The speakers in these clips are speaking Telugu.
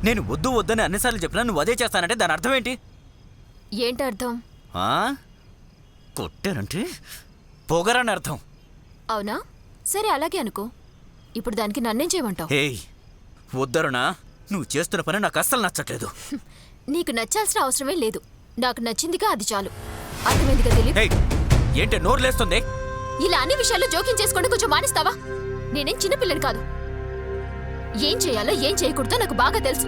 నేను వద్దు వద్దని అన్నిసార్లు చెప్పినా నువ్వు అదే చేస్తానంటే దాని అర్థం ఏంటి? ఏంటి అర్థం? కొట్టానంటే పొగరని అర్థం. అవునా? సరే అలాగే అనుకో. ఇప్పుడు దానికి నన్నేం చేయమంటావు? ఏయ్ వద్దరునా, నువ్వు చేస్తున్న పని నాకు అస్సలు నచ్చట్లేదు. నీకు నచ్చాల్సిన అవసరమే లేదు. నాకు నచ్చిందిగా అది చాలు. అర్థమైందిగా దిలీప్? ఏంటి నోరు లేస్తుంది? ఇలా అన్ని విషయాల్లో జోక్యం చేసుకోండి, కొంచెం మానేస్తావా? నేనేం చిన్నపిల్లని కాదు. ఏం చేయాలో ఏం చేయకూడదో నాకు బాగా తెలుసు.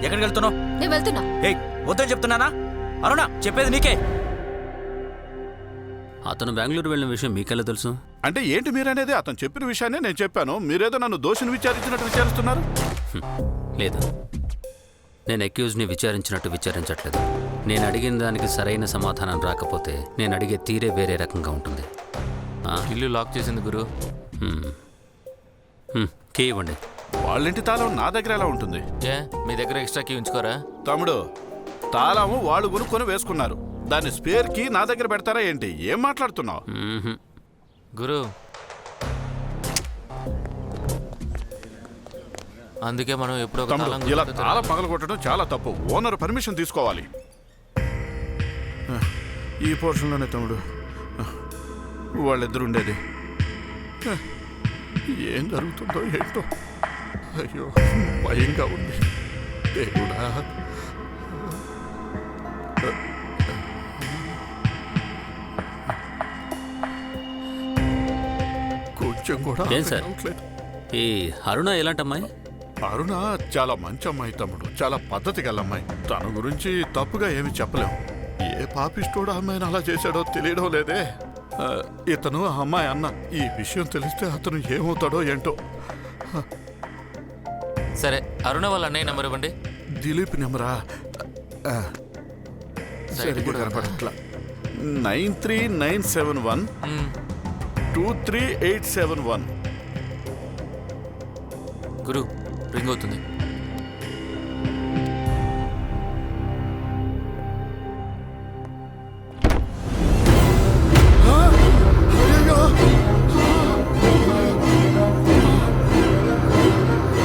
ఎక్కడికి వెళ్తున్నావు? నేను వెళ్తున్నా. వద్దని చెప్తున్నానా? అరుణ చెప్పేది నీకే. అతను బెంగళూరు వెళ్ళిన విషయం మీకెలా తెలుసు? అంటే ఏంటి మీరనేది? అతను చెప్పిన విషయాన్ని నేను చెప్పాను. మీరేదో నన్ను దోషిని విచారించినట్టు విచారిస్తున్నారు. లేదు, నేను అక్యూజ్ని విచారించినట్టు విచారించట్లేదు. నేను అడిగిన దానికి సరైన సమాధానం రాకపోతే నేను అడిగే తీరే వేరే రకంగా ఉంటుంది. ఇల్లు లాక్ చేసింది గురు. కీ ఇవ్వండి. వాళ్ళింటి తాళం నా దగ్గర ఎలా ఉంటుంది? మీ దగ్గర ఎక్స్ట్రా కీ ఉంచుకోరా? తమ్ముడు, తాళము వాళ్ళు కొనుక్కొని వేసుకున్నారు. దాన్ని స్పేర్ కీ నా దగ్గర పెడతారా ఏంటి? ఏం మాట్లాడుతున్నావు? గురు, అందుకే మనం ఎప్పుడో ఇలా తాళం పగలగొట్టడం చాలా తప్పు. ఓనర్ పర్మిషన్ తీసుకోవాలి. ఈ పోర్షన్లోనే తమ్ముడు వాళ్ళిద్దరు ఉండేది. ఏం జరుగుతుందో ఏంటో. అయ్యో భయంగా ఉంది దేవుడా. కొంచెం కూడా ఏం సార్, ఈ అరుణ ఎలాంటి అమ్మాయి? అరుణ చాలా మంచి అమ్మాయి తమ్ముడు, చాలా పద్ధతి గల అమ్మాయి. తన గురించి తప్పుగా ఏమి చెప్పలేం. ఏ పాపిస్టోడు అమ్మాయిని అలా చేశాడో తెలియడం లేదే. ఇతను ఆ అమ్మాయి అన్న. ఈ విషయం తెలిస్తే అతను ఏమవుతాడో ఏంటో. సరే, అరుణ వాళ్ళ అన్నయ్య నెంబర్ ఇవ్వండి. దిలీప్ నెంబరా? సరిగ్గా కనపడట్లా. 93971 23871. గురు, రింగ్ అవుతుంది.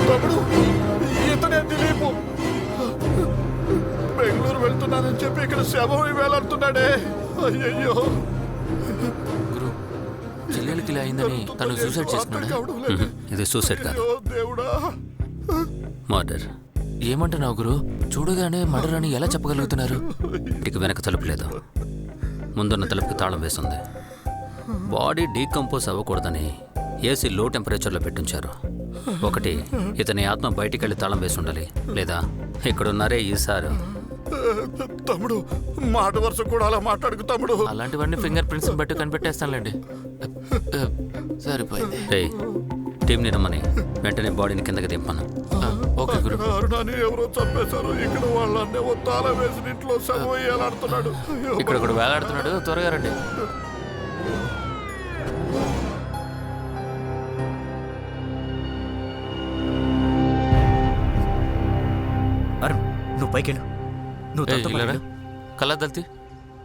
తమ్ముడు, ఇతనే దిలీపు. బెంగళూరు వెళ్తున్నానని చెప్పి ఇక్కడ శవం వేలాడుతున్నాడే. అయ్యయ్యో. గురు, చెల్లెలకి ఇలా అయిందని తను సూసైడ్ చేసుకున్నాడు. ఇది సూసైడ్ కాదు, దేవుడా. మర్డర్. ఏమంటున్నావు గురు? చూడగానే మర్డర్ అని ఎలా చెప్పగలుగుతున్నారు? ఇంటికి వెనక తలుపు లేదు, ముందున్న తలుపుకి తాళం వేస్తుంది. బాడీ డీకంపోజ్ అవ్వకూడదని ఏసీ లో టెంపరేచర్లో పెట్టించారు. ఒకటి, ఇతని ఆత్మ బయటికి వెళ్ళి తాళం వేసి ఉండాలి, లేదా ఇక్కడున్నారే ఈసారి. తమ్ముడు, మాట వరుస కూడా అలా మాట్లాడుకు తమ్ముడు. అలాంటివన్నీ ఫింగర్ ప్రింట్స్ బట్టి కనిపెట్టేస్తానులేండి. సరిపోయింది. టీంని రమ్మని వెంటనే బాడీని కిందకి దింపాను. ఓకే గురు. అరుణాని ఎవరో చంపేశారు. ఇక్కడ వాళ్ళన్నే తాళం వేసిన ఇంట్లో శవం వేలాడుతున్నాడు. ఇక్కడ కూడా వేలాడుతున్నాడు. త్వరగా రండి. అరుణ్, నువ్వు పైకెళ్ళు. నువ్వు కళ్ళ దల్తి